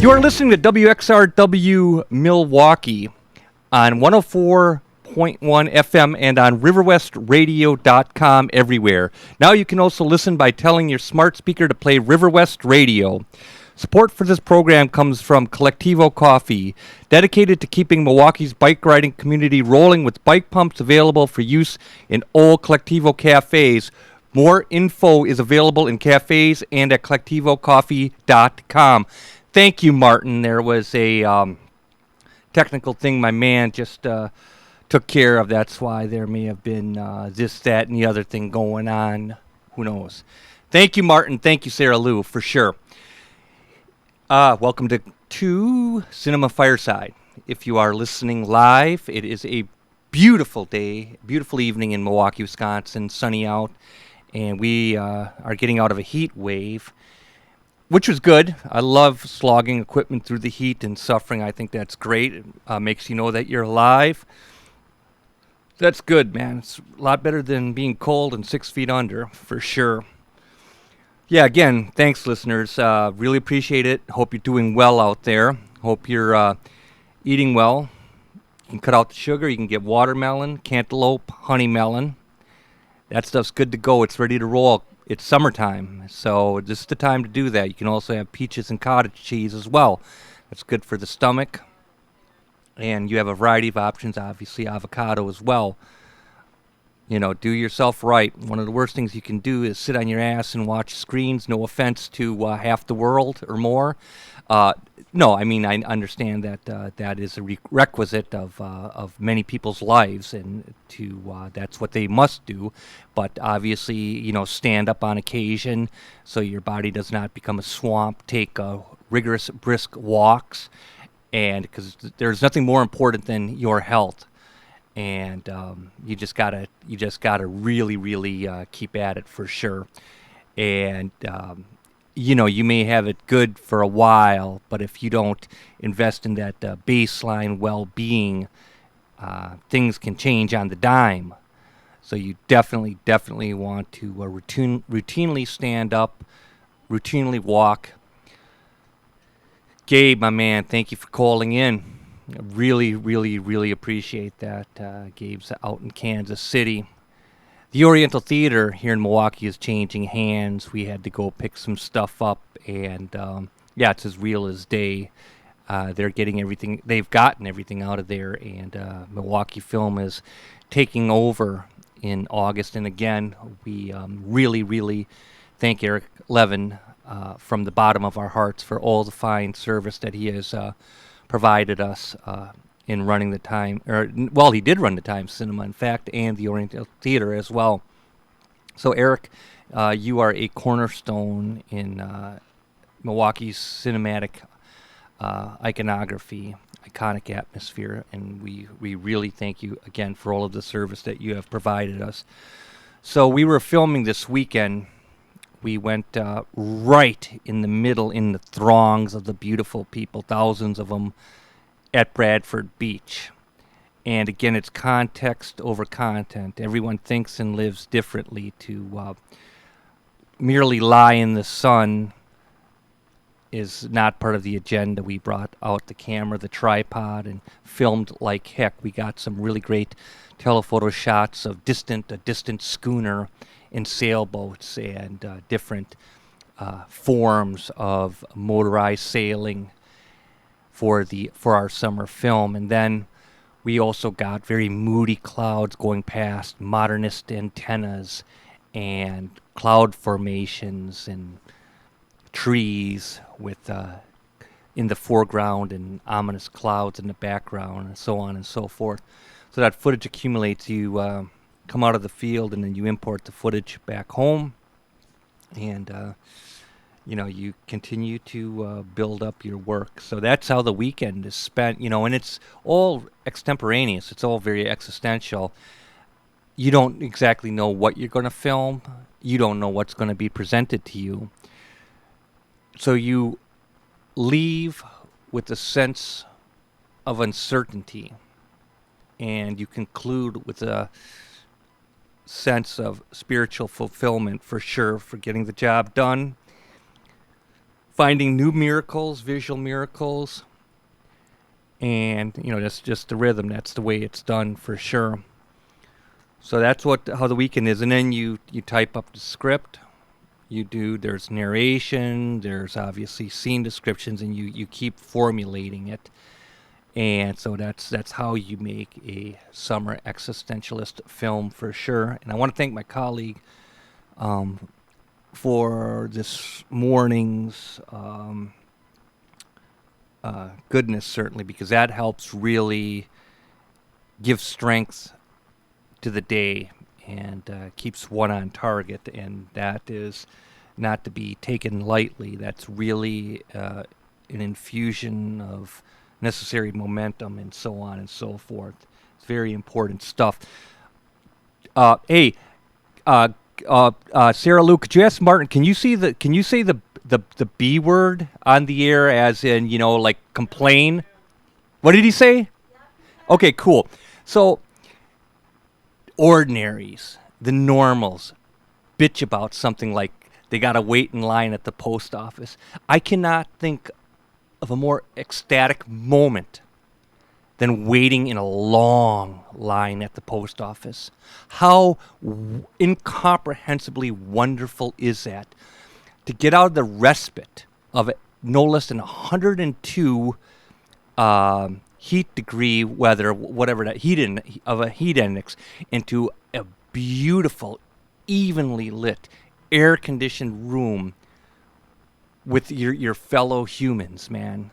You are listening to WXRW Milwaukee on 104.1 FM and on riverwestradio.com everywhere. Now you can also listen by telling your smart speaker to play Riverwest Radio. Support for this program comes from Collectivo Coffee, dedicated to keeping Milwaukee's bike riding community rolling with bike pumps available for use in all Collectivo cafes. More info is available in cafes and at collectivocoffee.com. Thank you, Martin. There was a technical thing my man just took care of. That's why there may have been this, that, and the other thing going on. Who knows? Thank you, Martin. Thank you, Sarah Lou, for sure. Welcome to Cinema Fireside. If you are listening live, it is a beautiful day, beautiful evening in Milwaukee, Wisconsin, sunny out, and we are getting out of a heat wave, which was good. I love slogging equipment through the heat and suffering. I think that's great. It makes you know that you're alive. That's good, man. It's a lot better than being cold and 6 feet under, for sure. Yeah, again, thanks, listeners. Really appreciate it. Hope you're doing well out there. Hope you're eating well. You can cut out the sugar. You can get watermelon, cantaloupe, honey melon. That stuff's good to go. It's ready to roll. It's summertime, so this is the time to do that. You can also have peaches and cottage cheese as well. That's good for the stomach. And you have a variety of options, obviously avocado as well. You know, do yourself right. One of the worst things you can do is sit on your ass and watch screens. No offense to half the world or more. No, I mean, I understand that that is a requisite of many people's lives, and that's what they must do. But obviously, you know, stand up on occasion so your body does not become a swamp. Take rigorous, brisk walks, and because there's nothing more important than your health. And you just gotta really, really keep at it for sure. And you know, you may have it good for a while, but if you don't invest in that baseline well-being, things can change on the dime. So you definitely want to routinely stand up, routinely walk. Gabe, my man, thank you for calling in. I really, really, really appreciate that. Gabe's out in Kansas City. The Oriental Theatre here in Milwaukee is changing hands. We had to go pick some stuff up, and yeah, it's as real as day. They're getting everything. They've gotten everything out of there, and Milwaukee Film is taking over in August. And again, we really, really thank Eric Levin from the bottom of our hearts for all the fine service that he has provided us in running the time, well, he did run the Times Cinema, in fact, and the Oriental Theatre as well. So, Eric, you are a cornerstone in Milwaukee's cinematic iconography, iconic atmosphere, and we really thank you again for all of the service that you have provided us. So, we were filming this weekend. We went right in the middle, in the throngs of the beautiful people, thousands of them, at Bradford Beach. And again, it's context over content. Everyone thinks and lives differently. To merely lie in the sun is not part of the agenda. We brought out the camera, the tripod, and filmed like heck. We got some really great telephoto shots of a distant schooner and sailboats and different forms of motorized sailing for our summer film. And then we also got very moody clouds going past, modernist antennas and cloud formations and trees with in the foreground and ominous clouds in the background, and so on and so forth. So that footage accumulates. You come out of the field and then you import the footage back home, and you know, you continue to build up your work. So that's how the weekend is spent, you know, and it's all extemporaneous. It's all very existential. You don't exactly know what you're going to film. You don't know what's going to be presented to you. So you leave with a sense of uncertainty, and you conclude with a sense of spiritual fulfillment, for sure, for getting the job done. finding new miracles, visual miracles, and that's just the rhythm. That's the way it's done for sure. So that's how the weekend is, and then you type up the script. There's narration, there's obviously scene descriptions, and you keep formulating it. And so that's how you make a summer existentialist film for sure. And I want to thank my colleague for this morning's goodness, certainly, because that helps really give strength to the day and keeps one on target. And that is not to be taken lightly. That's really an infusion of necessary momentum and so on and so forth. It's very important stuff. Hey, Sarah Lou, could you ask Martin? Can you say the B word on the air, as in like complain? What did he say? Okay, cool. So ordinaries, the normals, bitch about something like they gotta wait in line at the post office. I cannot think of a more ecstatic moment than waiting in a long line at the post office. How incomprehensibly wonderful is that? To get out of the respite of no less than 102 heat degree weather, whatever that heat index, into a beautiful, evenly lit, air-conditioned room with your fellow humans, man.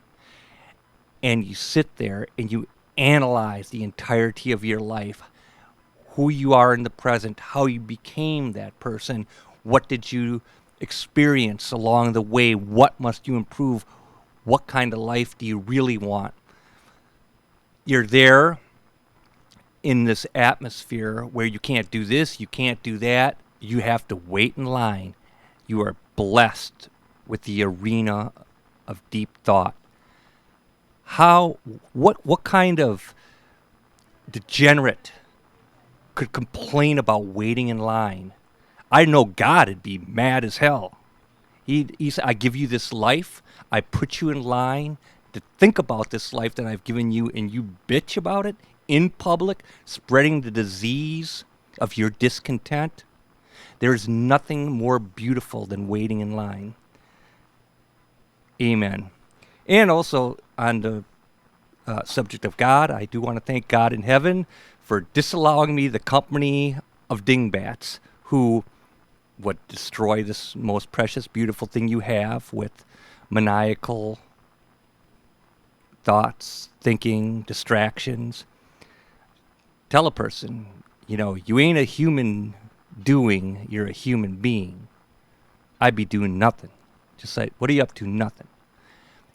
And you sit there and you analyze the entirety of your life, who you are in the present, how you became that person, what did you experience along the way, what must you improve, what kind of life do you really want. You're there in this atmosphere where you can't do this, you can't do that, you have to wait in line. You are blessed with the arena of deep thought. What kind of degenerate could complain about waiting in line? I know God would be mad as hell. He said, I give you this life, I put you in line to think about this life that I've given you, and you bitch about it in public, spreading the disease of your discontent. There's nothing more beautiful than waiting in line. Amen. And also, on the subject of God, I do want to thank God in heaven for disallowing me the company of dingbats who would destroy this most precious, beautiful thing you have with maniacal thoughts, thinking, distractions. Tell a person, you ain't a human doing, you're a human being. I'd be doing nothing. Just say, what are you up to? Nothing.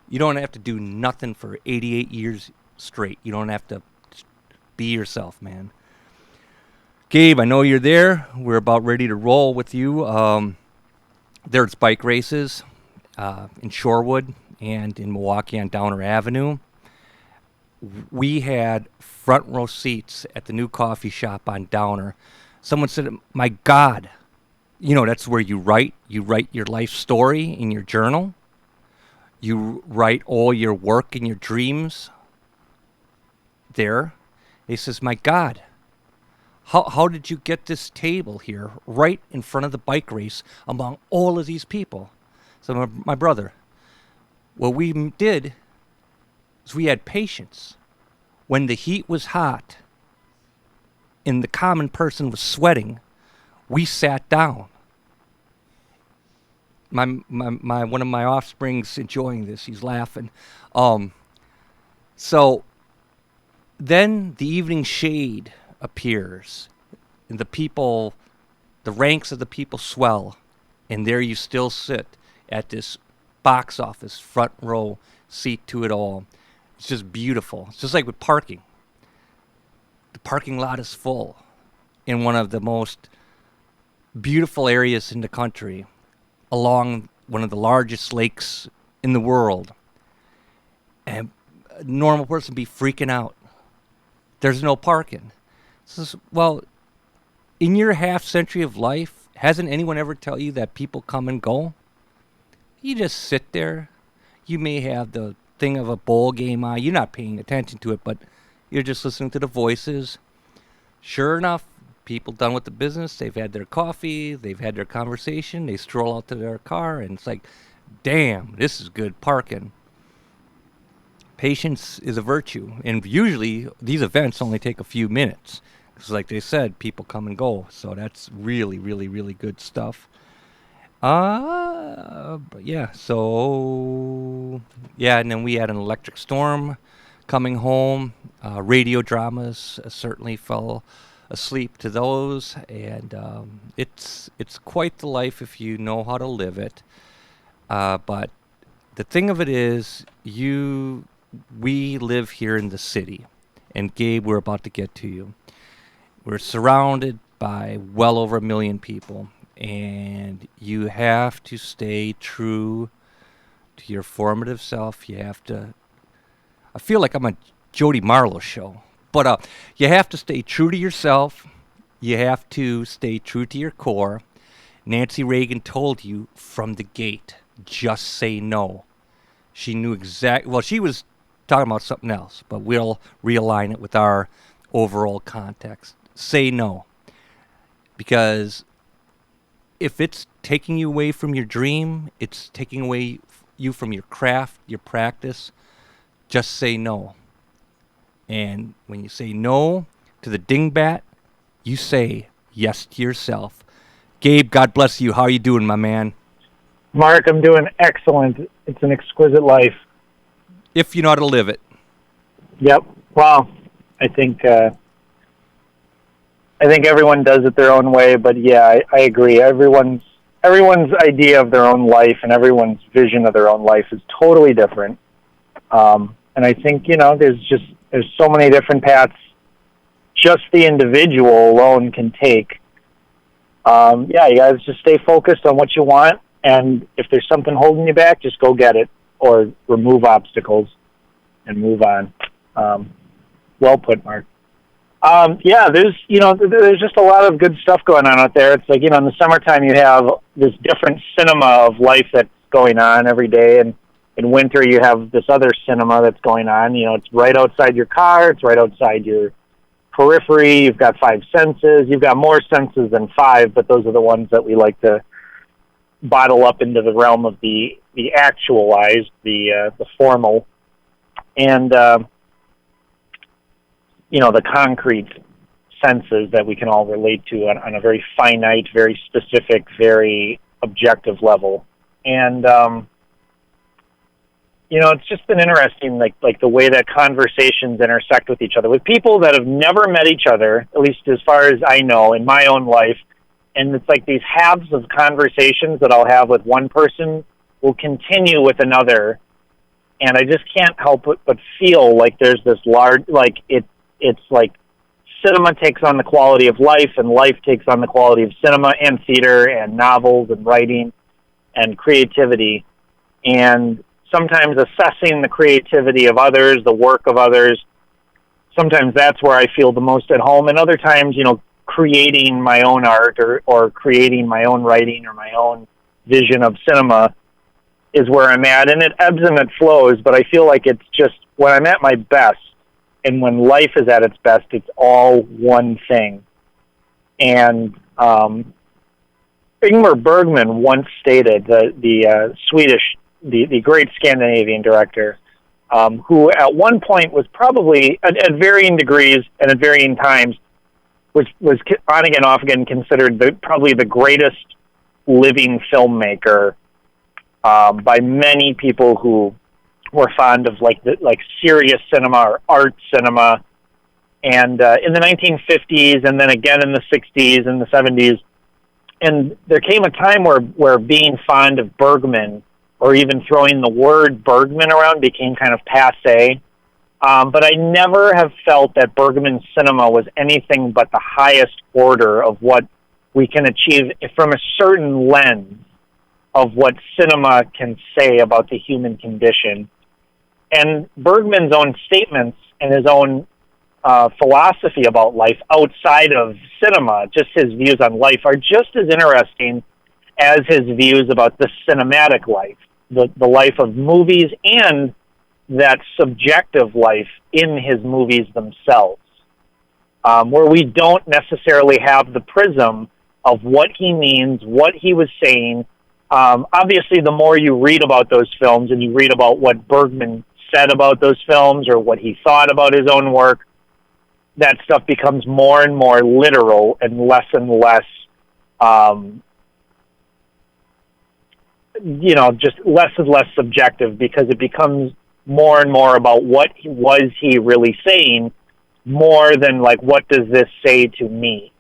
You don't have to do nothing for 88 years straight. You don't have to be yourself, man. Gabe, I know you're there. We're about ready to roll with you. There's bike races in Shorewood and in Milwaukee on Downer Avenue. We had front row seats at the new coffee shop on Downer. Someone said, my God, that's where you write your life story in your journal. You write all your work and your dreams there. He says, my God, how did you get this table here right in front of the bike race among all of these people? So my brother, what we did is we had patience. When the heat was hot and the common person was sweating, we sat down. My one of my offspring's enjoying this. He's laughing. So then the evening shade appears, and the ranks of the people swell, and there you still sit at this box office front row seat to it all. It's just beautiful. It's just like with parking. The parking lot is full in one of the most beautiful areas in the country, along one of the largest lakes in the world. And a normal person would be freaking out. There's no parking. Says, well, in your half century of life, hasn't anyone ever tell you that people come and go? You just sit there. You may have the thing of a bowl game on. You're not paying attention to it, but you're just listening to the voices. Sure enough, people done with the business. They've had their coffee. They've had their conversation. They stroll out to their car, and it's like, damn, this is good parking. Patience is a virtue, and usually these events only take a few minutes. Because like they said, people come and go, so that's really, really, really good stuff. But yeah, so, yeah, and then we had an electric storm coming home. Radio dramas certainly fell asleep to those, and it's quite the life if you know how to live it. But the thing of it is, we live here in the city, and Gabe, we're about to get to you. We're surrounded by well over 1 million people, and you have to stay true to your formative self. You have to, I feel like I'm a Jody Marlowe show, but you have to stay true to yourself. You have to stay true to your core. Nancy Reagan told you from the gate, just say no. She knew well, she was talking about something else, but we'll realign it with our overall context. Say no. Because if it's taking you away from your dream, it's taking away you from your craft, your practice, just say no. And when you say no to the dingbat, you say yes to yourself. Gabe, God bless you. How are you doing, my man? Mark, I'm doing excellent. It's an exquisite life. If you know how to live it. Yep. Well, I think everyone does it their own way, but yeah, I agree. Everyone's idea of their own life and everyone's vision of their own life is totally different. And I think, there's so many different paths just the individual alone can take. You guys just stay focused on what you want, and if there's something holding you back, just go get it or remove obstacles and move on. Well put, Mark. There's just a lot of good stuff going on out there. It's like, in the summertime you have this different cinema of life that's going on every day, and in winter you have this other cinema that's going on. It's right outside your car, it's right outside your periphery. You've got 5 senses. You've got more senses than 5, but those are the ones that we like to bottle up into the realm of the actualized, the formal, and the concrete senses that we can all relate to on a very finite, very specific, very objective level. And it's just been interesting, like the way that conversations intersect with each other with people that have never met each other, at least as far as I know in my own life. And it's like these halves of conversations that I'll have with one person will continue with another. And I just can't help but feel like there's this large, it's like cinema takes on the quality of life, and life takes on the quality of cinema and theater and novels and writing and creativity. And sometimes assessing the creativity of others, the work of others, sometimes that's where I feel the most at home. And other times, creating my own art or creating my own writing or my own vision of cinema is where I'm at. And it ebbs and it flows, but I feel like it's just when I'm at my best and when life is at its best, it's all one thing. And Ingmar Bergman once stated, the Swedish, the great Scandinavian director, who at one point was probably, at varying degrees and at varying times, was on again, off again considered probably the greatest living filmmaker by many people who were fond of like serious cinema or art cinema. And in the 1950s, and then again in the 60s and the 70s, and there came a time where being fond of Bergman, or even throwing the word Bergman around, became kind of passé. But I never have felt that Bergman's cinema was anything but the highest order of what we can achieve from a certain lens of what cinema can say about the human condition. And Bergman's own statements and his own philosophy about life outside of cinema, just his views on life, are just as interesting as his views about the cinematic life. the life of movies and that subjective life in his movies themselves, where we don't necessarily have the prism of what he means, what he was saying. Obviously, the more you read about those films and you read about what Bergman said about those films or what he thought about his own work, that stuff becomes more and more literal and less, just less and less subjective, because it becomes more and more about what was he really saying, more than like, what does this say to me?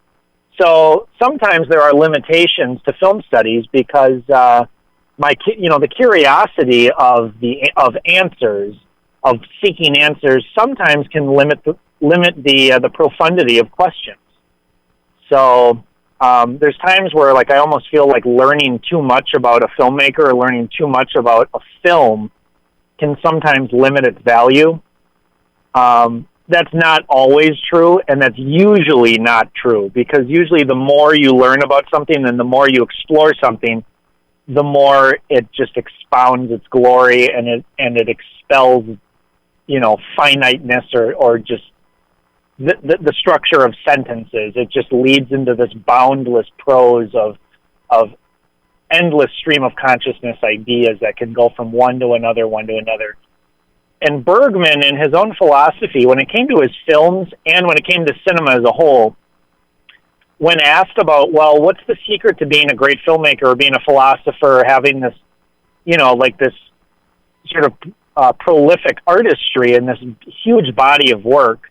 So sometimes there are limitations to film studies because the curiosity of answers, of seeking answers, sometimes can limit the profundity of questions. So there's times where like I almost feel like learning too much about a filmmaker or learning too much about a film can sometimes limit its value. That's not always true, and that's usually not true, because usually the more you learn about something and the more you explore something, the more it just expounds its glory, and it expels, finiteness or just the structure of sentences. It just leads into this boundless prose of endless stream of consciousness ideas that can go from one to another. And Bergman, in his own philosophy, when it came to his films and when it came to cinema as a whole, when asked about, well, what's the secret to being a great filmmaker or being a philosopher, or having this, this sort of prolific artistry and this huge body of work,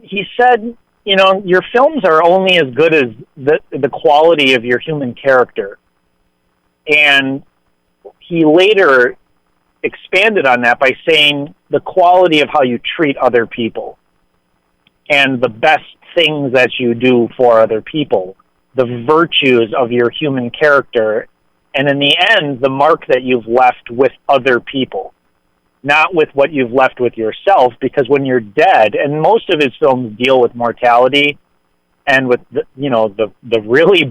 he said, your films are only as good as the quality of your human character. And he later expanded on that by saying the quality of how you treat other people and the best things that you do for other people, the virtues of your human character, and in the end, the mark that you've left with other people, not with what you've left with yourself, because when you're dead, and most of his films deal with mortality and with the really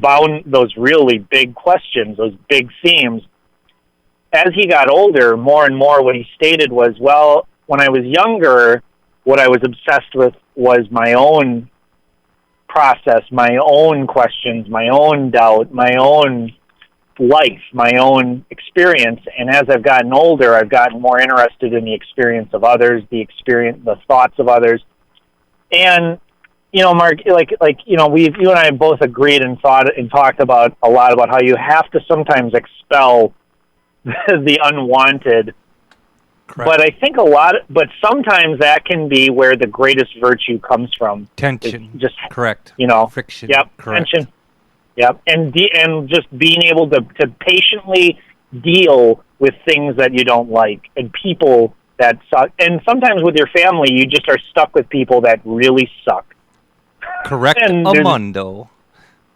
those really big questions, those big themes. As he got older, more and more what he stated was, well, when I was younger, what I was obsessed with was my own process, my own questions, my own doubt, my own life, my own experience. And as I've gotten older, I've gotten more interested in the experience of others, the thoughts of others. And, Mark, you and I both agreed and talked about a lot about how you have to sometimes expel the unwanted. Correct. But I think but sometimes that can be where the greatest virtue comes from. Tension. Just correct. Friction. Yep. Correct. Tension. Yep. And just being able to patiently deal with things that you don't like and people that suck. And sometimes with your family, you just are stuck with people that really suck. Correct. Amundo.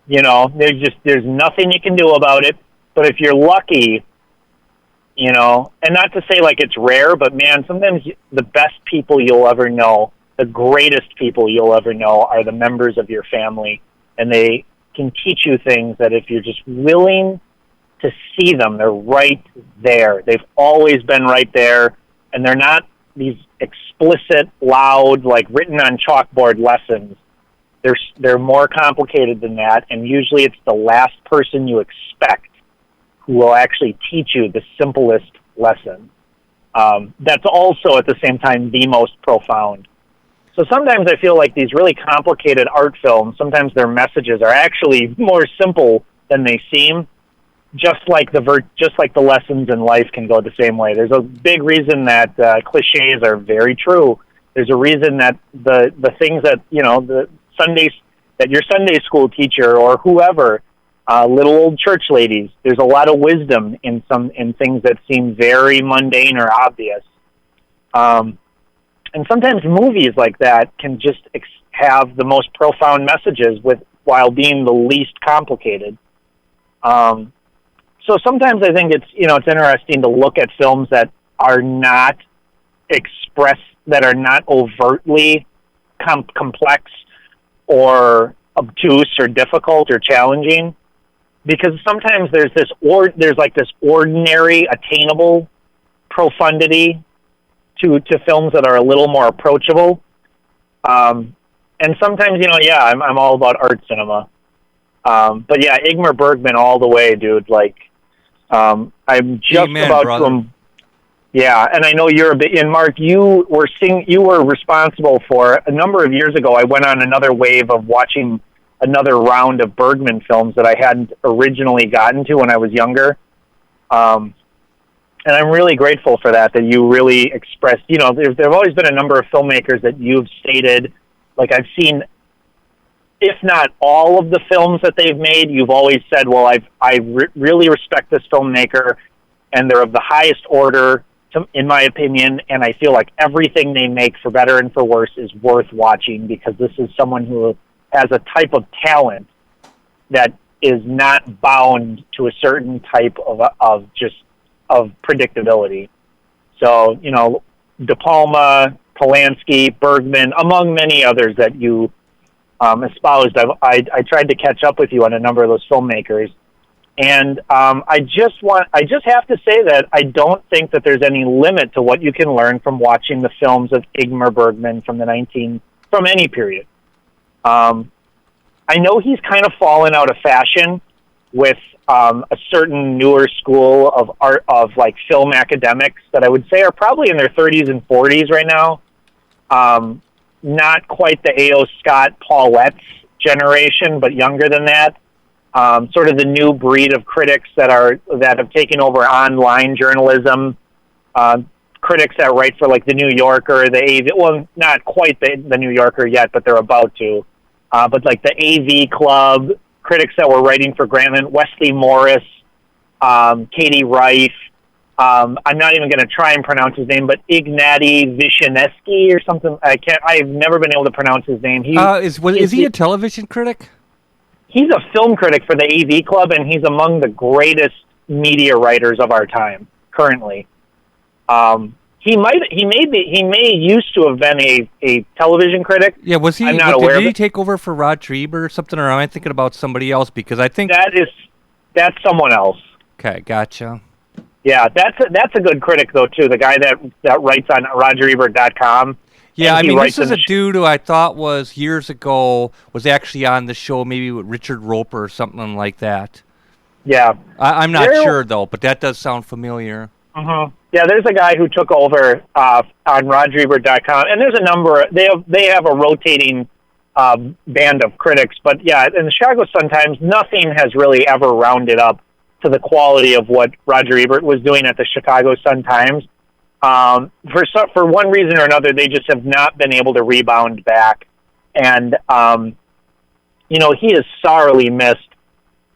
There's nothing you can do about it. But if you're lucky, and not to say like it's rare, but man, sometimes the best people you'll ever know, the greatest people you'll ever know, are the members of your family. And they can teach you things that if you're just willing to see them, they're right there. They've always been right there. And they're not these explicit, loud, like written on chalkboard lessons. They're more complicated than that. And usually it's the last person you expect who will actually teach you the simplest lesson. That's also at the same time the most profound. So sometimes I feel like these really complicated art films, sometimes their messages are actually more simple than they seem. Just like the lessons in life can go the same way. There's a big reason that cliches are very true. There's a reason that the things that that your Sunday school teacher or whoever, little old church ladies, there's a lot of wisdom in things that seem very mundane or obvious. And sometimes movies like that can just have the most profound messages while being the least complicated. So sometimes I think it's interesting to look at films that are not that are not overtly complex or obtuse or difficult or challenging. because sometimes there's this ordinary, attainable profundity to films that are a little more approachable. And sometimes, I'm all about art cinema. But yeah, Ingmar Bergman all the way, dude. Like, I'm just Amen, about brother. to. Yeah, and I know you're a bit. And Mark, you were responsible for a number of years ago. I went on another wave of watching another round of Bergman films that I hadn't originally gotten to when I was younger. And I'm really grateful for that you really expressed, there have always been a number of filmmakers that you've stated, like I've seen, if not all of the films that they've made, you've always said, well, I really respect this filmmaker, and they're of the highest order, in my opinion, and I feel like everything they make, for better and for worse, is worth watching, because this is someone who has a type of talent that is not bound to a certain type of predictability. So, De Palma, Polanski, Bergman, among many others that you espoused. I tried to catch up with you on a number of those filmmakers, and I just have to say that I don't think that there's any limit to what you can learn from watching the films of Ingmar Bergman from any period. I know he's kind of fallen out of fashion with a certain newer school of art, of like film academics that I would say are probably in their 30s and 40s right now. Not quite the A.O. Scott, Paulette's generation, but younger than that. Sort of the new breed of critics that have taken over online journalism. Critics that write for like the New Yorker, the AV. Well, not quite the New Yorker yet, but they're about to. But like the AV Club, critics that were writing for Grantland, Wesley Morris, Katie Reif. I'm not even going to try and pronounce his name, but Ignatiy Vishnevsky or something. I've never been able to pronounce his name. Is he a television critic? He's a film critic for the AV Club, and he's among the greatest media writers of our time currently. He may used to have been a television critic. Yeah, was he? I'm not aware did of he take over for Roger Ebert or something, or am I thinking about somebody else? Because I think that's someone else. Okay, gotcha. Yeah, that's a good critic though too. The guy that writes on RogerEbert.com. Yeah, I mean, this is a dude who I thought was years ago was actually on the show, maybe with Richard Roper or something like that. Yeah, I'm not sure though, but that does sound familiar. Mm-hmm. Yeah, there's a guy who took over on RogerEbert.com, and there's a number. They have a rotating band of critics, but yeah, in the Chicago Sun-Times, nothing has really ever rounded up to the quality of what Roger Ebert was doing at the Chicago Sun-Times. For one reason or another, they just have not been able to rebound back, and he is sorely missed.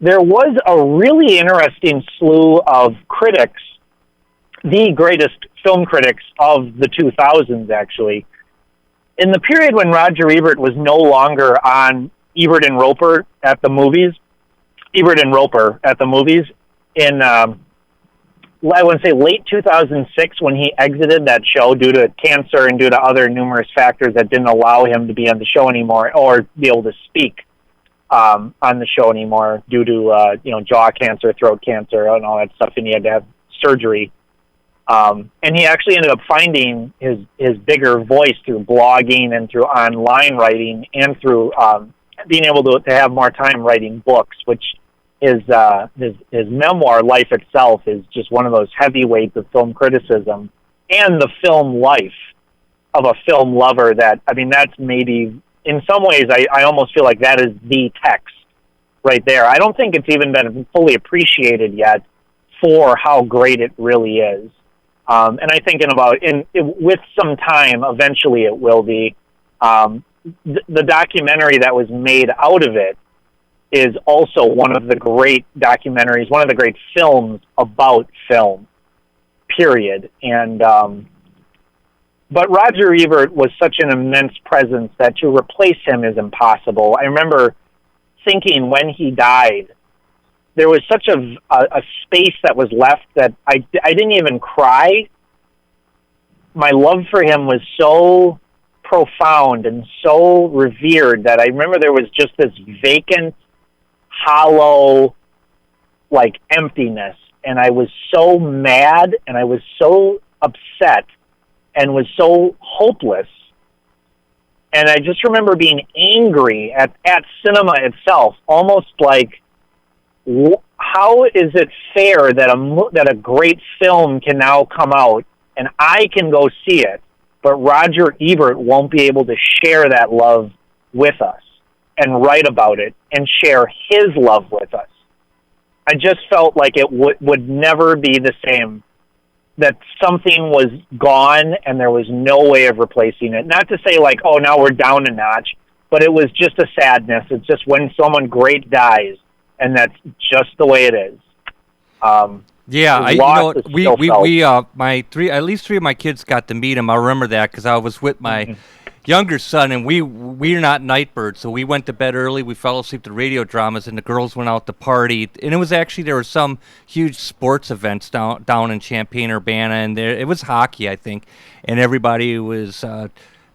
There was a really interesting slew of critics, the greatest film critics of the 2000s, actually. In the period when Roger Ebert was no longer on Ebert and Roper at the movies, in, I would say late 2006, when he exited that show due to cancer and due to other numerous factors that didn't allow him to be on the show anymore or be able to speak on the show anymore due to, jaw cancer, throat cancer, and all that stuff, and he had to have surgery. And he actually ended up finding his bigger voice through blogging and through online writing and through being able to have more time writing books, which his memoir, Life Itself, is just one of those heavyweights of film criticism and the film life of a film lover that, I mean, that's maybe, in some ways, I almost feel like that is the text right there. I don't think it's even been fully appreciated yet for how great it really is. And I think with some time, eventually it will be. The documentary that was made out of it is also one of the great documentaries, one of the great films about film, period. And but Roger Ebert was such an immense presence that to replace him is impossible. I remember thinking when he died, there was such a space that was left that I didn't even cry. My love for him was so profound and so revered that I remember there was just this vacant, hollow like emptiness, and I was so mad, and I was so upset, and was so hopeless. And I just remember being angry at cinema itself, almost like, how is it fair that a great film can now come out and I can go see it, but Roger Ebert won't be able to share that love with us and write about it and share his love with us? I just felt like it would never be the same, that something was gone and there was no way of replacing it. Not to say like, oh, now we're down a notch, but it was just a sadness. It's just when someone great dies, and that's just the way it is. At least three of my kids got to meet him. I remember that because I was with my younger son, and we're not night birds, so we went to bed early. We fell asleep to radio dramas, and the girls went out to party. And it was actually, there were some huge sports events down in Champaign-Urbana, and it was hockey, I think, and everybody was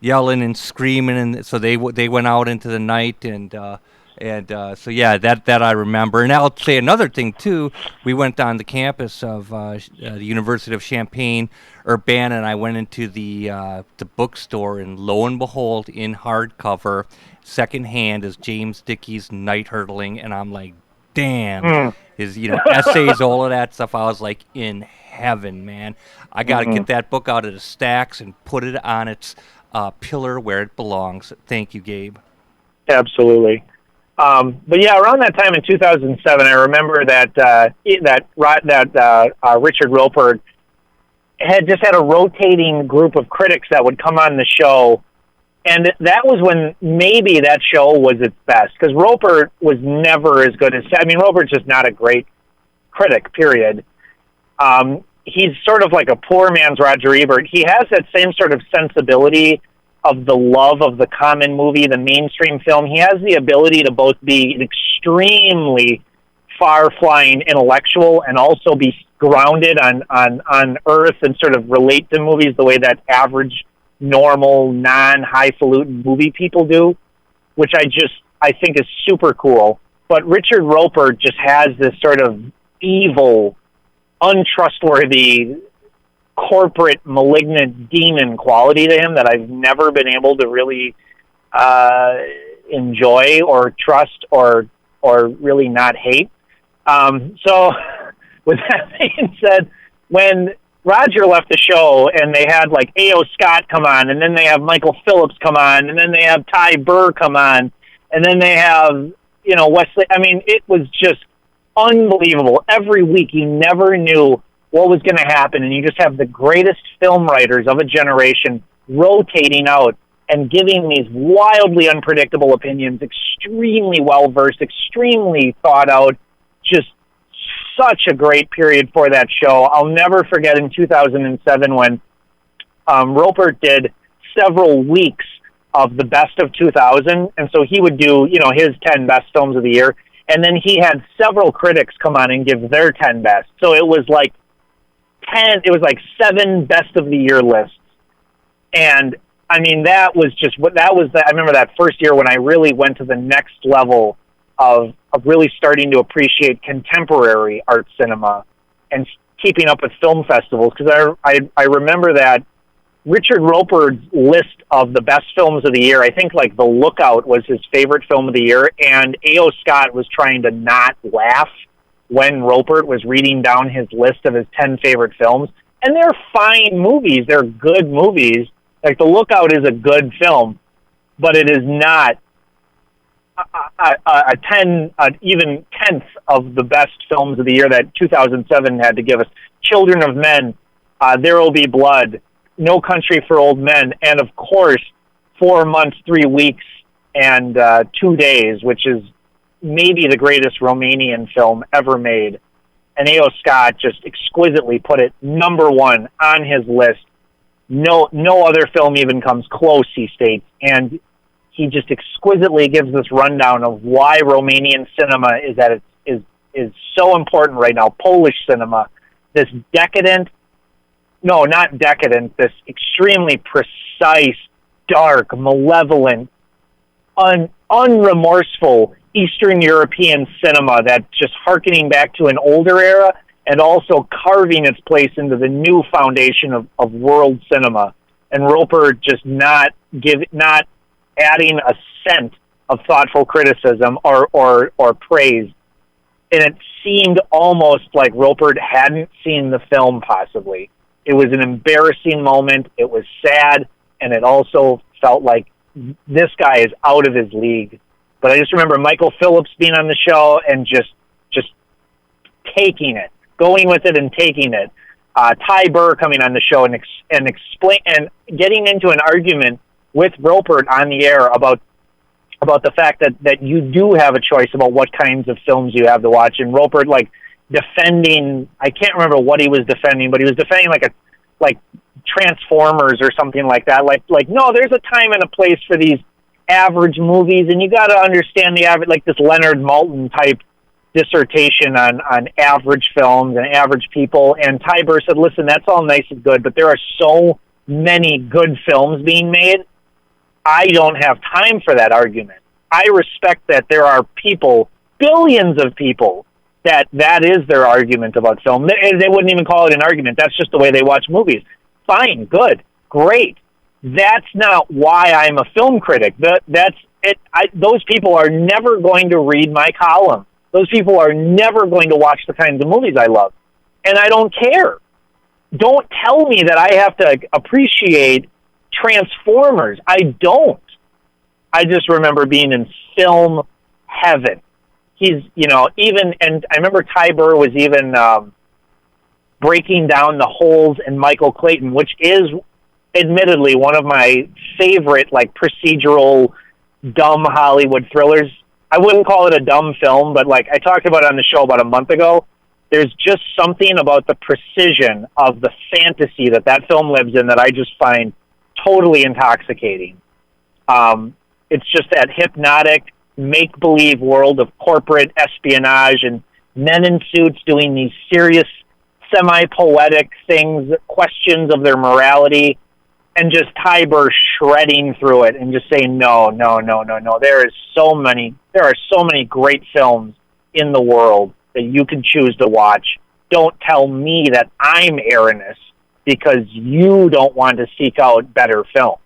yelling and screaming, and so they went out into the night, and so yeah, that I remember. And I'll say another thing too. We went on the campus of the University of Champaign-Urbana, and I went into the bookstore, and lo and behold, in hardcover, secondhand, is James Dickey's Night Hurtling, and I'm like, damn, his essays, all of that stuff. I was like, in heaven, man. I got to get that book out of the stacks and put it on its pillar where it belongs. Thank you, Gabe. Absolutely. But yeah, around that time in 2007, I remember that Richard Roper had just had a rotating group of critics that would come on the show, and that was when maybe that show was its best, because Roper was never as good as, Roper's just not a great critic, period. He's sort of like a poor man's Roger Ebert. He has that same sort of sensibility of the love of the common movie, the mainstream film. He has the ability to both be an extremely far-flying intellectual and also be grounded on earth and sort of relate to movies the way that average, normal, non-highfalutin movie people do, which I think is super cool. But Richard Roper just has this sort of evil, untrustworthy, corporate, malignant demon quality to him that I've never been able to really enjoy or trust or really not hate. So with that being said, when Roger left the show and they had like A.O. Scott come on, and then they have Michael Phillips come on, and then they have Ty Burr come on, and then they have, Wesley. It was just unbelievable. Every week you never knew what was going to happen, and you just have the greatest film writers of a generation rotating out and giving these wildly unpredictable opinions, extremely well-versed, extremely thought out, just such a great period for that show. I'll never forget in 2007 when Roper did several weeks of the best of 2000, and so he would do, his 10 best films of the year, and then he had several critics come on and give their 10 best. So it was like 7 best of the year lists. And that was just I remember that first year when I really went to the next level of really starting to appreciate contemporary art cinema and keeping up with film festivals. Because I remember that Richard Roper's list of the best films of the year, I think like The Lookout was his favorite film of the year, and A.O. Scott was trying to not laugh when Roper was reading down his list of his 10 favorite films. And they're fine movies. They're good movies. Like The Lookout is a good film, but it is not even tenth of the best films of the year that 2007 had to give us. Children of Men, There Will Be Blood, No Country for Old Men, and of course, 4 months, 3 weeks, and 2 days, which is maybe the greatest Romanian film ever made. And A.O. Scott just exquisitely put it number one on his list. No other film even comes close, he states. And he just exquisitely gives this rundown of why Romanian cinema is so important right now. Polish cinema, this this extremely precise, dark, malevolent, unremorseful, Eastern European cinema that's just hearkening back to an older era and also carving its place into the new foundation of world cinema. And Roper just not adding a cent of thoughtful criticism or praise. And it seemed almost like Roper hadn't seen the film, possibly. It was an embarrassing moment. It was sad, and it also felt like this guy is out of his league. But I just remember Michael Phillips being on the show and just taking it, going with it and taking it. Ty Burr coming on the show and getting into an argument with Roper on the air about the fact that you do have a choice about what kinds of films you have to watch. And Roper, like, defending, I can't remember what he was defending, but he was defending like Transformers or something like that. Like no, there's a time and a place for these average movies, and you got to understand the average, like this Leonard Maltin type dissertation on average films and average people. And Ty Burr said, listen, that's all nice and good, but there are so many good films being made. I don't have time for that argument. I respect that there are people, billions of people, that is their argument about film. They wouldn't even call it an argument. That's just the way they watch movies. Fine, good, great. That's not why I'm a film critic. That's it. Those people are never going to read my column. Those people are never going to watch the kinds of movies I love. And I don't care. Don't tell me that I have to appreciate Transformers. I don't. I just remember being in film heaven. He's, and I remember Ty Burr was even breaking down The Holes in Michael Clayton, which is admittedly one of my favorite, like, procedural, dumb Hollywood thrillers. I wouldn't call it a dumb film, but like I talked about on the show about a month ago, there's just something about the precision of the fantasy that film lives in that I just find totally intoxicating. It's just that hypnotic, make-believe world of corporate espionage and men in suits doing these serious, semi-poetic things, questions of their morality, and just Ty Burr shredding through it and just saying, no. There are so many great films in the world that you can choose to watch. Don't tell me that I'm erroneous because you don't want to seek out better films.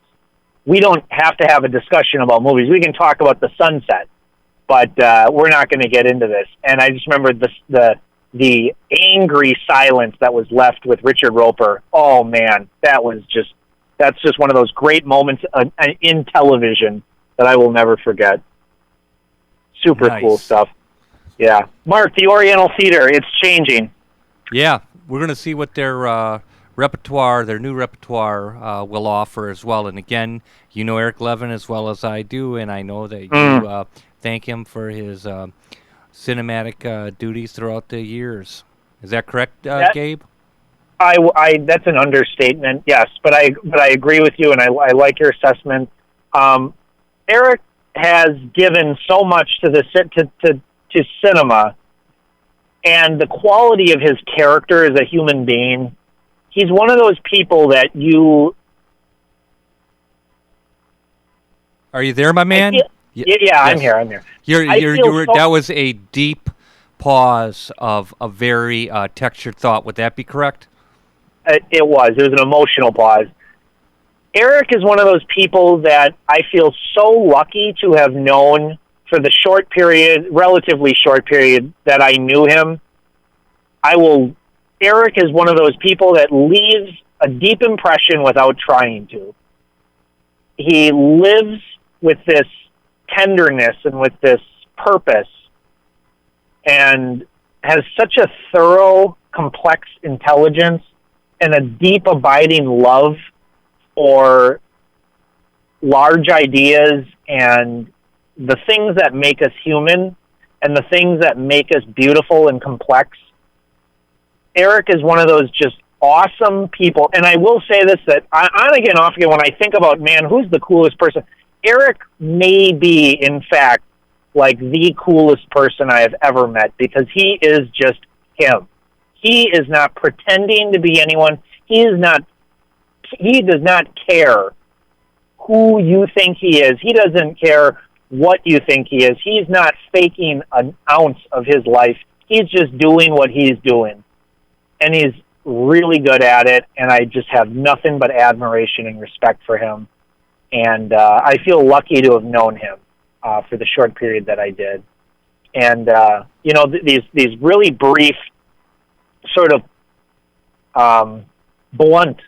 We don't have to have a discussion about movies. We can talk about The Sunset, but we're not going to get into this. And I just remember the angry silence that was left with Richard Roper. Oh man, that's just one of those great moments in television that I will never forget. Super Nice. Cool stuff. Yeah. Mark, the Oriental Theatre, it's changing. Yeah, we're going to see what their new repertoire will offer as well. And again, you know Eric Levin as well as I do, and I know that you thank him for his cinematic duties throughout the years. Is that correct, Gabe? That's an understatement, yes, but I agree with you, and I like your assessment. Eric has given so much to cinema, and the quality of his character as a human being. He's one of those people that you. Are you there, my man? Yeah, Yes. I'm here. That was a deep pause of a very textured thought. Would that be correct? It was an emotional pause. Eric is one of those people that I feel so lucky to have known for the relatively short period that I knew him. Eric is one of those people that leaves a deep impression without trying to. He lives with this tenderness and with this purpose and has such a thorough, complex intelligence and a deep, abiding love for large ideas and the things that make us human and the things that make us beautiful and complex. Eric is one of those just awesome people. And I will say this, that on again, off again, when I think about, man, who's the coolest person? Eric may be, in fact, like the coolest person I have ever met because he is just him. He is not pretending to be anyone. He does not care who you think he is. He doesn't care what you think he is. He's not faking an ounce of his life. He's just doing what he's doing. And he's really good at it, and I just have nothing but admiration and respect for him. And I feel lucky to have known him for the short period that I did. And, these really brief, sort of blunt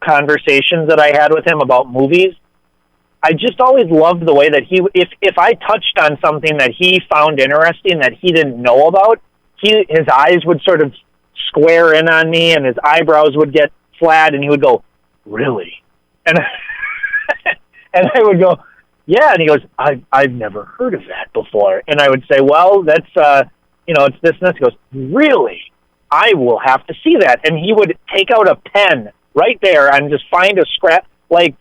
conversations that I had with him about movies, I just always loved the way that if I touched on something that he found interesting that he didn't know about, his eyes would sort of square in on me, and his eyebrows would get flat, and he would go, "Really?" And and I would go, "Yeah," and he goes, I've never heard of that before." And I would say, "Well, that's it's this and this." He goes, "Really? I will have to see that." And he would take out a pen right there and just find a scrap, like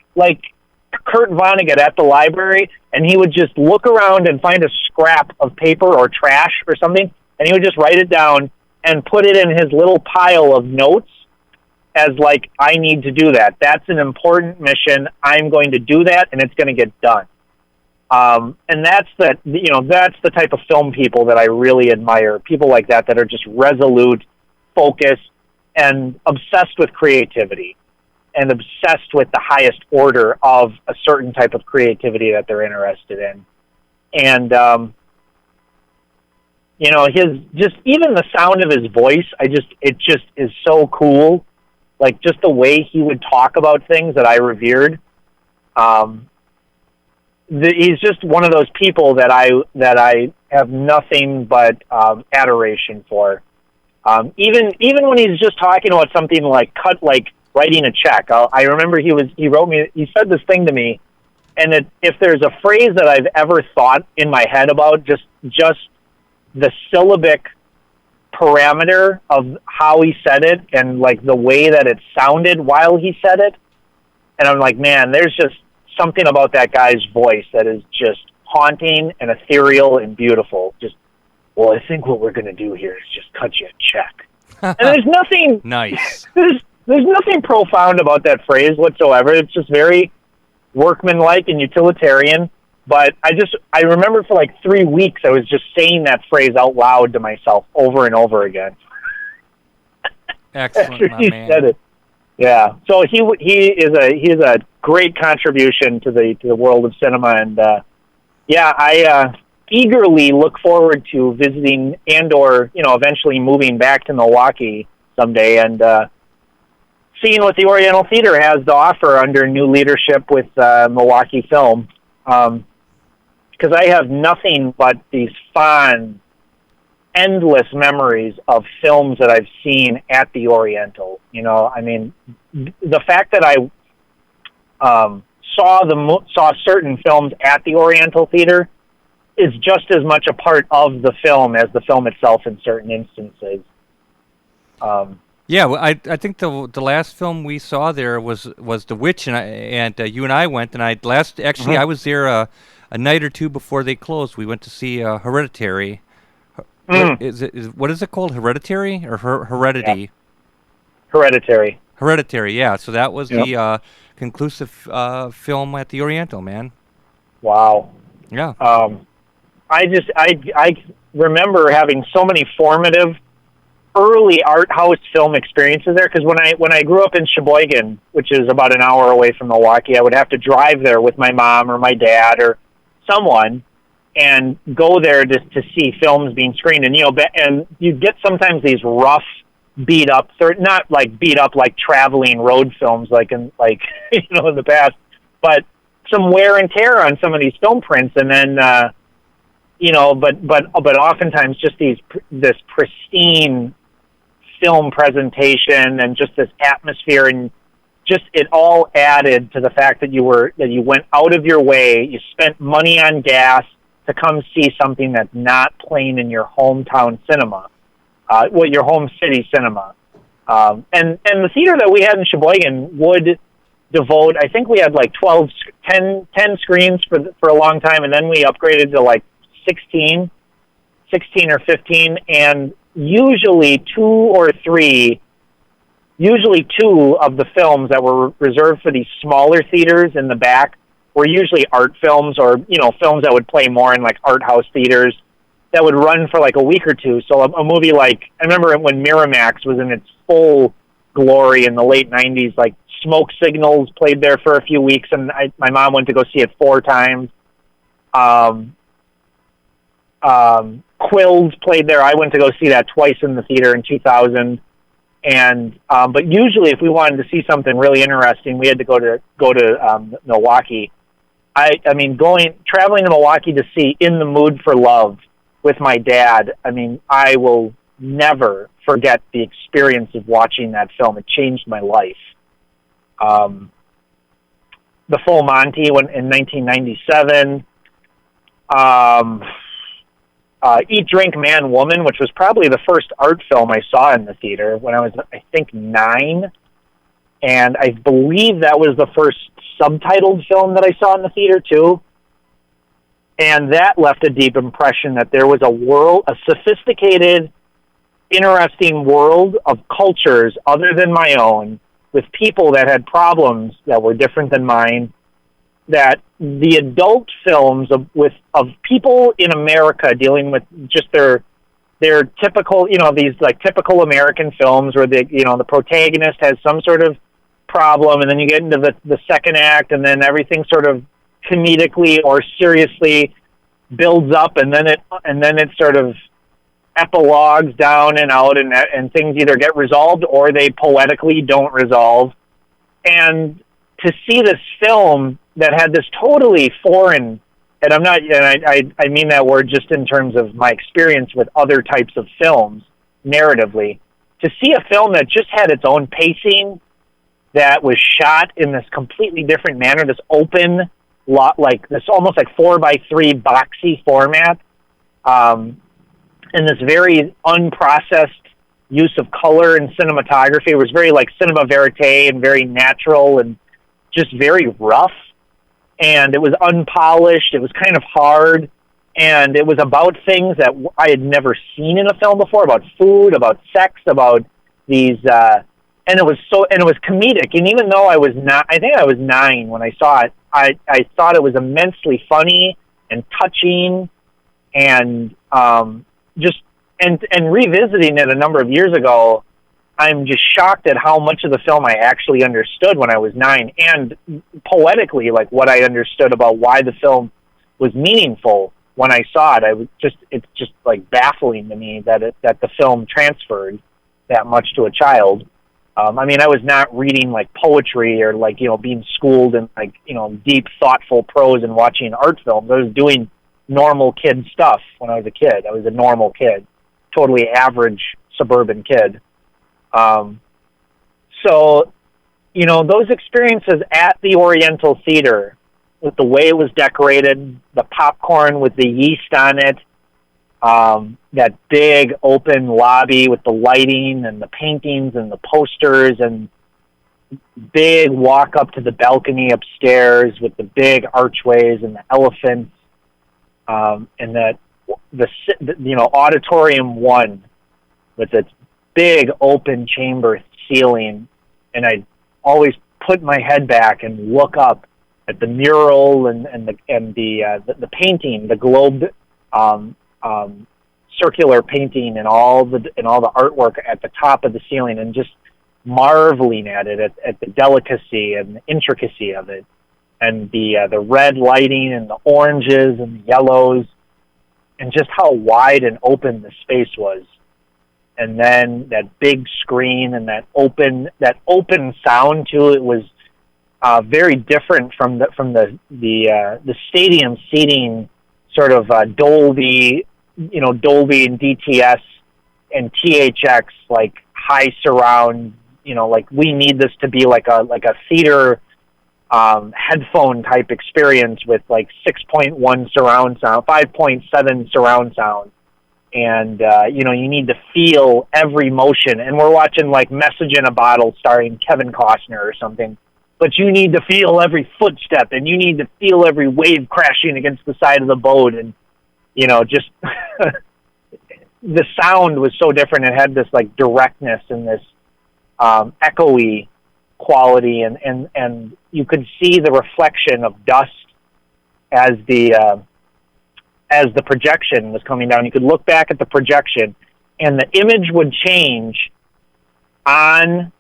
Kurt Vonnegut at the library, and he would just look around and find a scrap of paper or trash or something, and he would just write it down and put it in his little pile of notes as like, "I need to do that. That's an important mission. I'm going to do that, and it's going to get done." And that's the type of film people that I really admire. People like that are just resolute, focused, and obsessed with creativity, and obsessed with the highest order of a certain type of creativity that they're interested in. And, even the sound of his voice, it just is so cool. Like, just the way he would talk about things that I revered. He's just one of those people that I have nothing but adoration for. Even when he's just talking about something like writing a check. I remember he said this thing to me, and if there's a phrase that I've ever thought in my head about, just the syllabic parameter of how he said it and like the way that it sounded while he said it. And I'm like, man, there's just something about that guy's voice that is just haunting and ethereal and beautiful. Just, "Well, I think what we're going to do here is just cut you a check." And there's nothing nice. There's nothing profound about that phrase whatsoever. It's just very workmanlike and utilitarian. But I remember for like 3 weeks I was just saying that phrase out loud to myself over and over again. Excellent, after my he man. said it. Yeah. So he is a great contribution to the world of cinema, and I eagerly look forward to visiting and/or eventually moving back to Milwaukee someday and seeing what the Oriental Theatre has to offer under new leadership with Milwaukee Film. Because I have nothing but these fond, endless memories of films that I've seen at the Oriental. I mean, the fact that I saw certain films at the Oriental Theatre is just as much a part of the film as the film itself in certain instances. Yeah, well, I think the last film we saw there was The Witch, and you and I went, and I was there a night or two before they closed. We went to see Hereditary. What is it called? Hereditary or Heredity? Yeah. Hereditary. Hereditary, yeah. So that was the conclusive film at the Oriental, man. Wow. Yeah. I remember having so many formative early art house film experiences there, because when I grew up in Sheboygan, which is about an hour away from Milwaukee, I would have to drive there with my mom or my dad or someone and go there just to see films being screened. And and you get sometimes these rough, beat up, not like beat up like traveling road films like in the past, but some wear and tear on some of these film prints, and then but oftentimes just this pristine film presentation and just this atmosphere, and just it all added to the fact that you went out of your way, you spent money on gas to come see something that's not playing in your hometown cinema, your home city cinema. And the theater that we had in Sheboygan would devote, I think we had like 10 screens for a long time, and then we upgraded to like 16 or 15, and usually two of the films that were reserved for these smaller theaters in the back were usually art films, or films that would play more in like art house theaters that would run for like a week or two. So a movie like, I remember when Miramax was in its full glory in the late 90s, like Smoke Signals played there for a few weeks, and my mom went to go see it 4 times. Quills played there. I went to go see that twice in the theater in 2000. And but usually, if we wanted to see something really interesting, we had to go to Milwaukee. I mean, traveling to Milwaukee to see In the Mood for Love with my dad. I mean, I will never forget the experience of watching that film. It changed my life. The Full Monty in 1997. Eat, Drink, Man, Woman, which was probably the first art film I saw in the theater when I was, I think, 9. And I believe that was the first subtitled film that I saw in the theater, too. And that left a deep impression that there was a sophisticated, interesting world of cultures other than my own, with people that had problems that were different than mine, that the adult films of people in America dealing with just their typical, these like typical American films where the protagonist has some sort of problem, and then you get into the second act, and then everything sort of comedically or seriously builds up, and then it sort of epilogues down and out, and things either get resolved or they poetically don't resolve. And to see this film that had this totally foreign, and I mean that word just in terms of my experience with other types of films, narratively, to see a film that just had its own pacing, that was shot in this completely different manner, this open, like this almost like 4:3 boxy format, and this very unprocessed use of color and cinematography. It was very like cinema verite and very natural and just very rough. And it was unpolished. It was kind of hard. And it was about things that I had never seen in a film before, about food, about sex, about these, and it was comedic. And even though I think I was 9 when I saw it, I thought it was immensely funny and touching, and just revisiting it a number of years ago, I'm just shocked at how much of the film I actually understood when I was 9, and poetically, like what I understood about why the film was meaningful when I saw it. It's just like baffling to me that the film transferred that much to a child. I mean, I was not reading like poetry or like, being schooled in like, deep, thoughtful prose and watching art films. I was doing normal kid stuff when I was a kid. I was a normal kid, totally average suburban kid. So, those experiences at the Oriental Theatre, with the way it was decorated, the popcorn with the yeast on it, that big open lobby with the lighting and the paintings and the posters, and big walk up to the balcony upstairs with the big archways and the elephants, and that Auditorium 1 with its big open chamber ceiling, and I'd always put my head back and look up at the mural and the painting, the globe, circular painting, and all the artwork at the top of the ceiling, and just marveling at it, at the delicacy and the intricacy of it, and the red lighting and the oranges and the yellows, and just how wide and open the space was. And then that big screen and that open sound too. It was very different from the stadium seating, sort of Dolby, Dolby and DTS and THX, like high surround. Like we need this to be like a theater headphone type experience with like 6.1 surround sound, 5.7 surround sound. And, you need to feel every motion. And we're watching like Message in a Bottle starring Kevin Costner or something. But you need to feel every footstep, and you need to feel every wave crashing against the side of the boat. And, just the sound was so different. It had this like directness and this echoey quality. And you could see the reflection of dust as the projection was coming down. You could look back at the projection, and the image would change on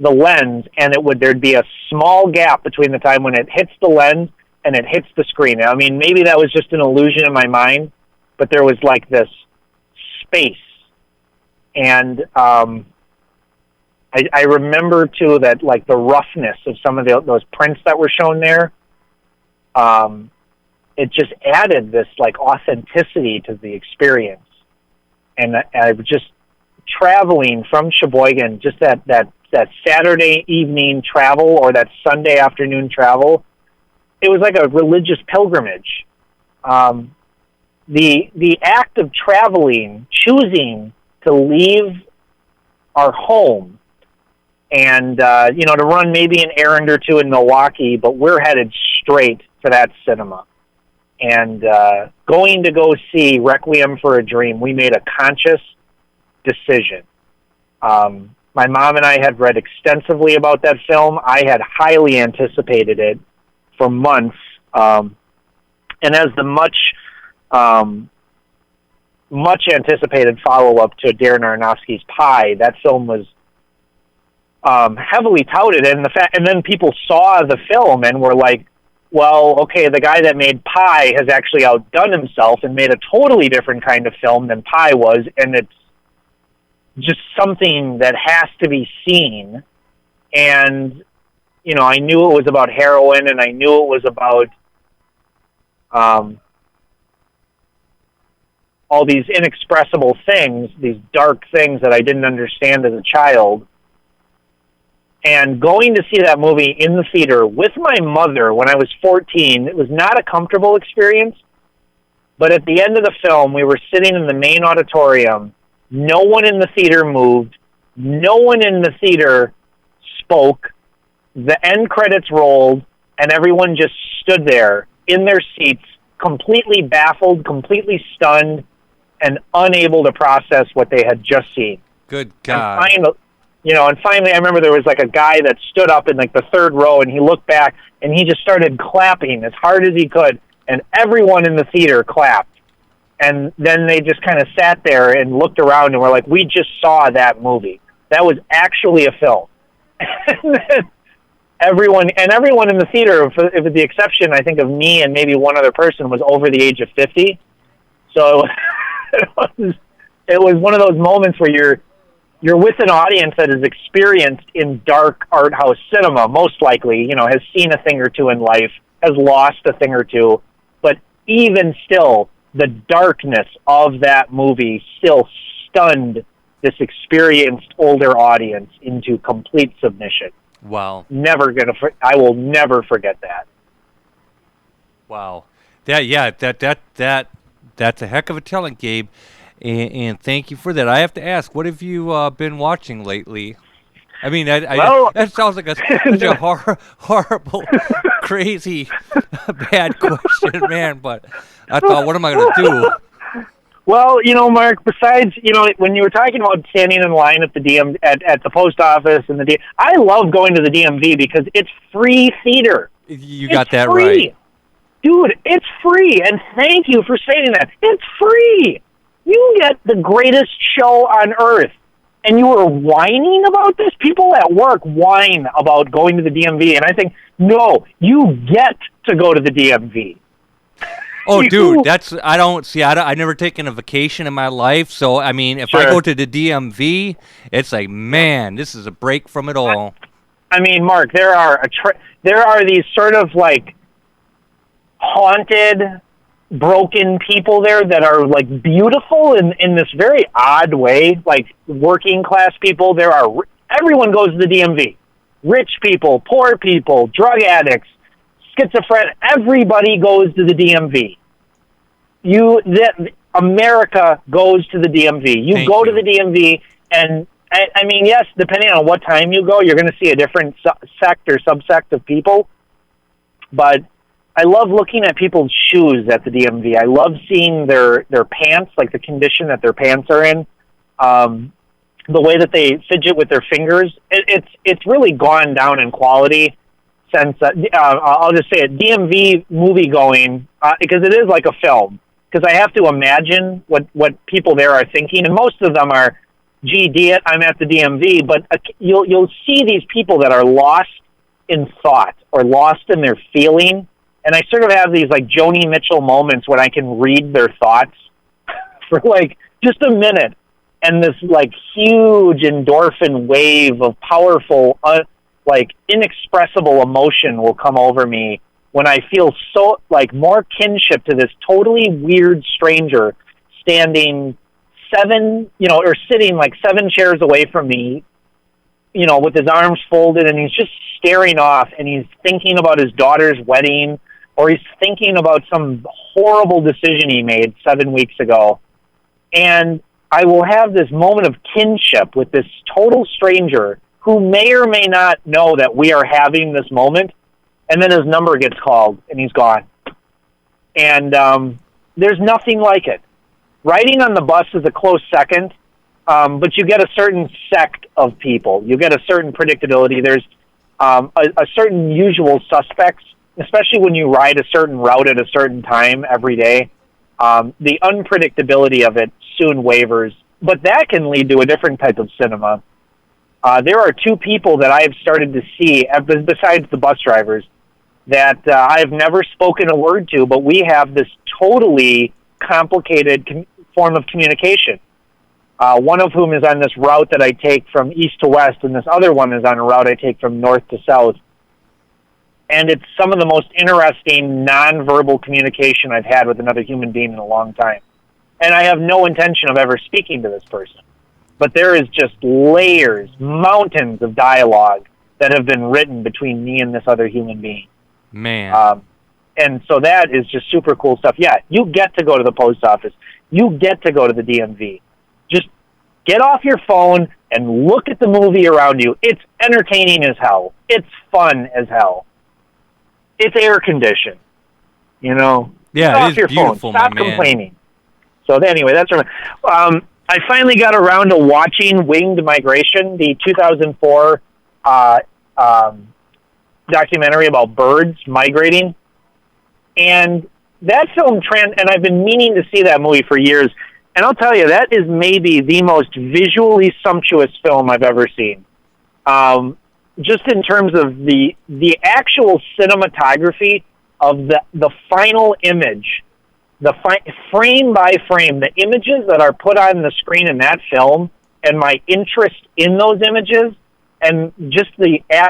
the lens, and there'd be a small gap between the time when it hits the lens and it hits the screen. I mean, maybe that was just an illusion in my mind, but there was like this space. And I remember too that like the roughness of some of those prints that were shown there, it just added this like authenticity to the experience. And I was just traveling from Sheboygan, just that Saturday evening travel or that Sunday afternoon travel. It was like a religious pilgrimage. The act of traveling, choosing to leave our home and, to run maybe an errand or two in Milwaukee, but we're headed straight to that cinema. And going to go see Requiem for a Dream, we made a conscious decision. My mom and I had read extensively about that film. I had highly anticipated it for months. And as the much anticipated follow-up to Darren Aronofsky's Pi, that film was heavily touted. And then people saw the film and were like, well, okay, the guy that made Pi has actually outdone himself and made a totally different kind of film than Pi was, and it's just something that has to be seen. And, I knew it was about heroin, and I knew it was about all these inexpressible things, these dark things that I didn't understand as a child. And going to see that movie in the theater with my mother when I was 14, it was not a comfortable experience. But at the end of the film, we were sitting in the main auditorium. No one in the theater moved. No one in the theater spoke. The end credits rolled, and everyone just stood there in their seats, completely baffled, completely stunned, and unable to process what they had just seen. Good God. And finally, I remember there was like a guy that stood up in like the third row, and he looked back, and he just started clapping as hard as he could, and everyone in the theater clapped. And then they just kind of sat there and looked around and were like, we just saw that movie. That was actually a film. And then everyone in the theater, with the exception, I think, of me and maybe one other person, was over the age of 50. So it was one of those moments where you're with an audience that is experienced in dark art house cinema, most likely, has seen a thing or two in life, has lost a thing or two, but even still, the darkness of that movie still stunned this experienced older audience into complete submission. Wow. I will never forget that. Wow. That's a heck of a talent, Gabe. And thank you for that. I have to ask, what have you been watching lately? I mean, that sounds like such a horrible, crazy, bad question, man. But I thought, what am I going to do? Well, Mark, besides, when you were talking about standing in line at the at the post office and I love going to the DMV because it's free theater. You got that free. Right. Dude, it's free, and thank you for saying that. It's free. You get the greatest show on earth, and you were whining about this? People at work whine about going to the DMV, and I think, no, you get to go to the DMV. Oh, dude, I've never taken a vacation in my life, so, I mean, if I go to the DMV, it's like, man, this is a break from it all. I mean, Mark, there are these sort of, like, haunted, broken people there that are like beautiful in this very odd way, like working class people. Everyone goes to the DMV. Rich people, poor people, drug addicts, schizophrenic, everybody goes to the DMV. America goes to the DMV. You go to the DMV, and I mean, yes, depending on what time you go, you're going to see a different subsect of people, but I love looking at people's shoes at the DMV. I love seeing their pants, like the condition that their pants are in, the way that they fidget with their fingers. It's really gone down in quality sense. I'll just say it, DMV movie going, because it is like a film. Because I have to imagine what people there are thinking, and most of them are, gee, I'm at the DMV. But you'll see these people that are lost in thought or lost in their feeling, and I sort of have these like Joni Mitchell moments when I can read their thoughts for like just a minute, and this like huge endorphin wave of powerful, like inexpressible emotion will come over me when I feel so like more kinship to this totally weird stranger standing or sitting like 7 chairs away from me, with his arms folded, and he's just staring off, and he's thinking about his daughter's wedding, or he's thinking about some horrible decision he made 7 weeks ago. And I will have this moment of kinship with this total stranger who may or may not know that we are having this moment, and then his number gets called, and he's gone. And there's nothing like it. Riding on the bus is a close second, but you get a certain sect of people. You get a certain predictability. There's a certain usual suspects, especially when you ride a certain route at a certain time every day. The unpredictability of it soon wavers, but that can lead to a different type of cinema. There are 2 people that I have started to see, besides the bus drivers, that I've never spoken a word to, but we have this totally complicated form of communication. One of whom is on this route that I take from east to west, and this other one is on a route I take from north to south. And it's some of the most interesting nonverbal communication I've had with another human being in a long time. And I have no intention of ever speaking to this person. But there is just layers, mountains of dialogue that have been written between me and this other human being. Man. And so that is just super cool stuff. Yeah, you get to go to the post office. You get to go to the DMV. Just get off your phone and look at the movie around you. It's entertaining as hell. It's fun as hell. It's air conditioned. Yeah, get off your beautiful, phone. Stop my man. complaining. So anyway, that's what I finally got around to watching Winged Migration, the 2004 documentary about birds migrating. And that film, and I've been meaning to see that movie for years, and I'll tell you, that is maybe the most visually sumptuous film I've ever seen. Just in terms of the actual cinematography of the final image, frame by frame, the images that are put on the screen in that film, and my interest in those images, and just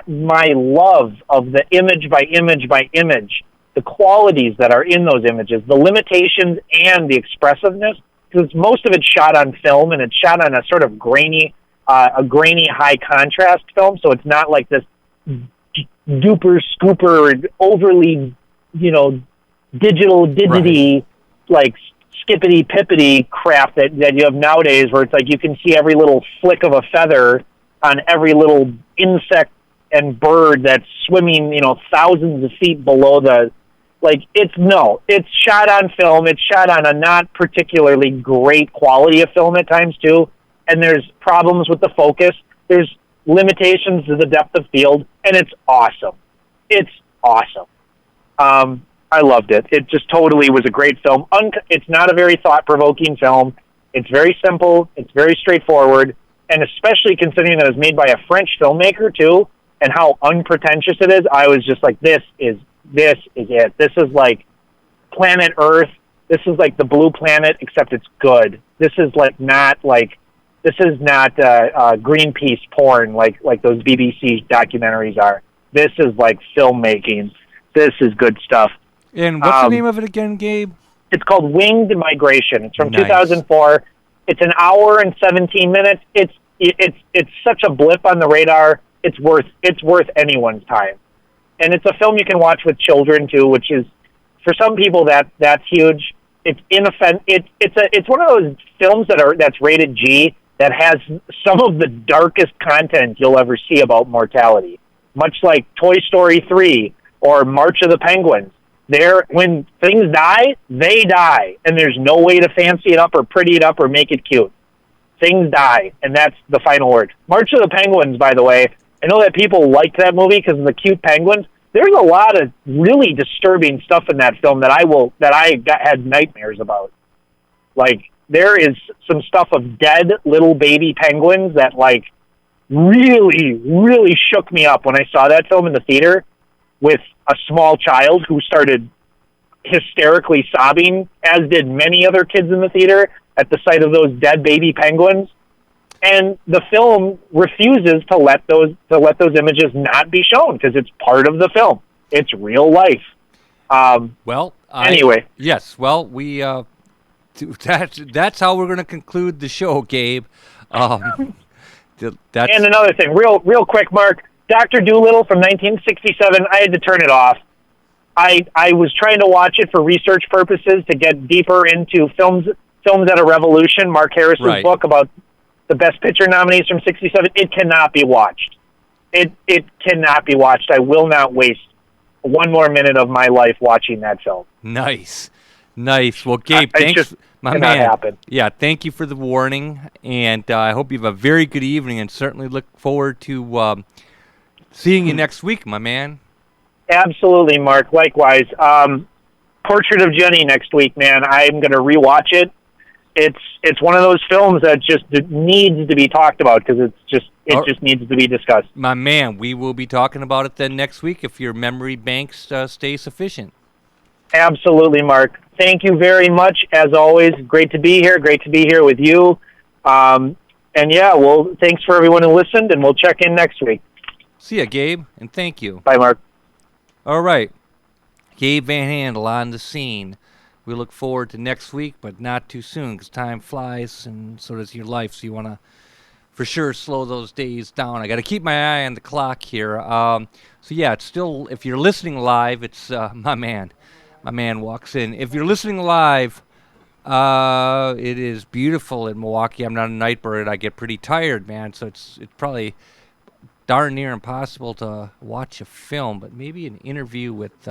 my love of the image by image by image, the qualities that are in those images, the limitations and the expressiveness, because most of it's shot on film, and it's shot on a sort of grainy high contrast film, so it's not like this duper scooper overly digital diggity like skippity pippity crap that you have nowadays, where it's like you can see every little flick of a feather on every little insect and bird that's swimming thousands of feet below the it's shot on film. It's shot on a not particularly great quality of film at times too, and there's problems with the focus. There's limitations to the depth of field, and it's awesome. It's awesome. I loved it. It just totally was a great film. It's not a very thought-provoking film. It's very simple. It's very straightforward, and especially considering that it was made by a French filmmaker too, and how unpretentious it is, I was just like, this is it. This is like Planet Earth. This is like the Blue Planet, except it's good. This is not Greenpeace porn like those BBC documentaries are. This is like filmmaking. This is good stuff. And what's the name of it again, Gabe? It's called Winged Migration. It's from Nice. 2004. It's an hour and 17 minutes. It's such a blip on the radar. It's worth anyone's time. And it's a film you can watch with children too, which is, for some people, that's huge. It's it's one of those films that's rated G, that has some of the darkest content you'll ever see about mortality, much like Toy Story 3 or March of the Penguins. When things die, they die, and there's no way to fancy it up or pretty it up or make it cute. Things die, and that's the final word. March of the Penguins, by the way, I know that people like that movie because of the cute penguins, there's a lot of really disturbing stuff in that film that had nightmares about. Like, there is some stuff of dead little baby penguins that, like, really, really shook me up when I saw that film in the theater with a small child who started hysterically sobbing, as did many other kids in the theater at the sight of those dead baby penguins. And the film refuses to let those images not be shown because it's part of the film. It's real life. Anyway. Yes. Well, we that's how we're going to conclude the show, Gabe. And another thing, real quick, Mark. Dr. Dolittle from 1967. I had to turn it off. I was trying to watch it for research purposes to get deeper into films at a Revolution, Mark Harris's book about the Best Picture nominees from 67. It cannot be watched. It cannot be watched. I will not waste one more minute of my life watching that film. Nice. Well, Gabe, thanks, my man. Happen. Yeah, thank you for the warning, and I hope you have a very good evening, and certainly look forward to seeing you next week, my man. Absolutely, Mark. Likewise. Portrait of Jenny next week, man. I'm going to rewatch it. It's one of those films that just needs to be talked about because it just needs to be discussed. My man, we will be talking about it then next week if your memory banks stay sufficient. Absolutely, Mark. Thank you very much. As always, great to be here. Great to be here with you. And yeah, well, thanks for everyone who listened, and we'll check in next week. See ya, Gabe, and thank you. Bye, Mark. All right. Gabe Van Handel on the scene. We look forward to next week, but not too soon because time flies and so does your life. So you want to, for sure, slow those days down. I got to keep my eye on the clock here. So yeah, it's still, if you're listening live, it's my man. My man walks in. If you're listening live, it is beautiful in Milwaukee. I'm not a night bird. I get pretty tired, man. So it's probably darn near impossible to watch a film, but maybe an interview with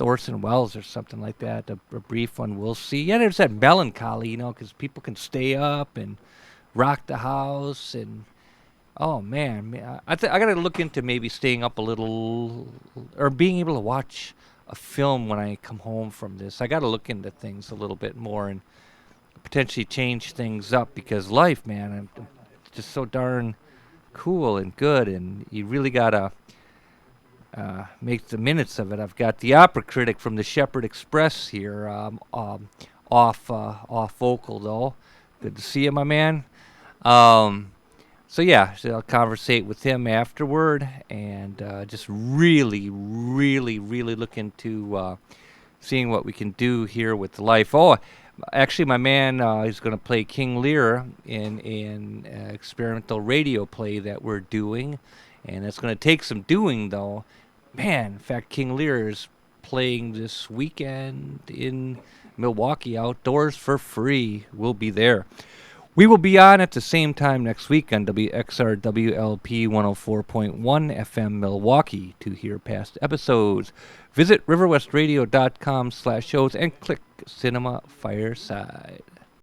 Orson Welles or something like that, a brief one. We'll see. Yeah, there's that melancholy, because people can stay up and rock the house, and oh man, I got to look into maybe staying up a little or being able to watch a film when I come home from this. I got to look into things a little bit more and potentially change things up because life, man, I'm just so darn cool and good, and you really got to make the minutes of it. I've got the opera critic from the Shepherd Express here, off vocal though. Good to see you, my man. So I'll conversate with him afterward, and just really, really, really look into seeing what we can do here with life. Oh, actually, my man is going to play King Lear in an experimental radio play that we're doing, and it's going to take some doing, though. Man, in fact, King Lear is playing this weekend in Milwaukee outdoors for free. We'll be there. We will be on at the same time next week on WXR WLP 104.1 FM Milwaukee. To hear past episodes, visit riverwestradio.com/shows and click Cinema Fireside.